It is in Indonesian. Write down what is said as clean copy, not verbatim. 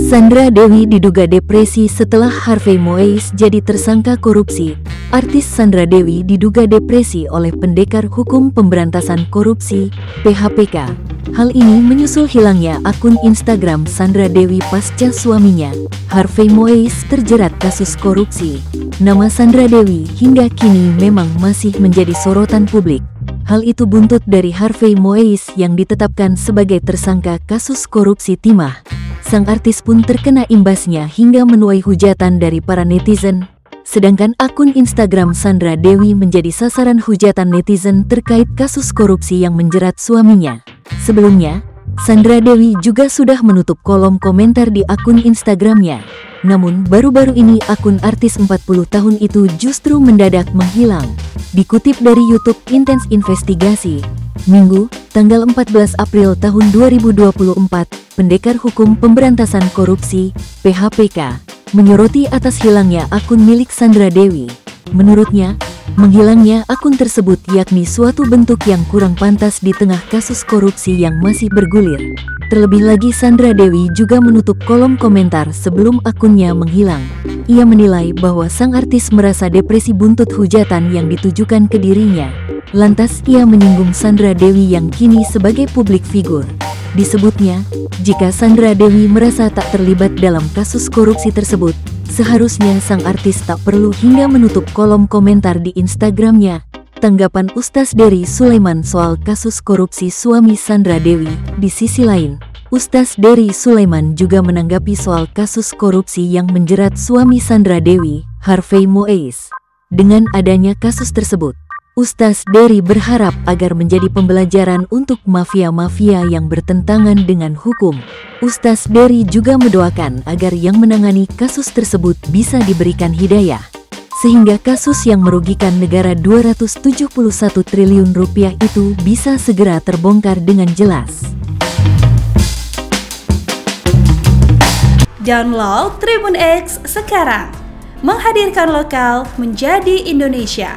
Sandra Dewi diduga depresi setelah Harvey Moise jadi tersangka korupsi. Artis Sandra Dewi diduga depresi oleh Pendekar Hukum Pemberantasan Korupsi (PHPK). Hal ini menyusul hilangnya akun Instagram Sandra Dewi pasca suaminya, Harvey Moise, terjerat kasus korupsi. Nama Sandra Dewi hingga kini memang masih menjadi sorotan publik. Hal itu buntut dari Harvey Moise yang ditetapkan sebagai tersangka kasus korupsi timah. Sang artis pun terkena imbasnya hingga menuai hujatan dari para netizen. Sedangkan akun Instagram Sandra Dewi menjadi sasaran hujatan netizen terkait kasus korupsi yang menjerat suaminya. Sebelumnya, Sandra Dewi juga sudah menutup kolom komentar di akun Instagramnya. Namun baru-baru ini akun artis 40 tahun itu justru mendadak menghilang. Dikutip dari YouTube Intens Investigasi, Minggu, tanggal 14 April tahun 2024, Pendekar Hukum Pemberantasan Korupsi (PHPK) menyoroti atas hilangnya akun milik Sandra Dewi. Menurutnya, menghilangnya akun tersebut yakni suatu bentuk yang kurang pantas di tengah kasus korupsi yang masih bergulir. Terlebih lagi, Sandra Dewi juga menutup kolom komentar sebelum akunnya menghilang. Ia menilai bahwa sang artis merasa depresi buntut hujatan yang ditujukan ke dirinya. Lantas ia menyinggung Sandra Dewi yang kini sebagai publik figur. Disebutnya, jika Sandra Dewi merasa tak terlibat dalam kasus korupsi tersebut, seharusnya sang artis tak perlu hingga menutup kolom komentar di Instagramnya. Tanggapan Ustaz Dery Sulaiman soal kasus korupsi suami Sandra Dewi. Di sisi lain, Ustaz Dery Sulaiman juga menanggapi soal kasus korupsi yang menjerat suami Sandra Dewi, Harvey Moise. Dengan adanya kasus tersebut, Ustaz Dery berharap agar menjadi pembelajaran untuk mafia-mafia yang bertentangan dengan hukum. Ustaz Dery juga mendoakan agar yang menangani kasus tersebut bisa diberikan hidayah, sehingga kasus yang merugikan negara 271 triliun rupiah itu bisa segera terbongkar dengan jelas. Download Tribun X sekarang, menghadirkan lokal menjadi Indonesia.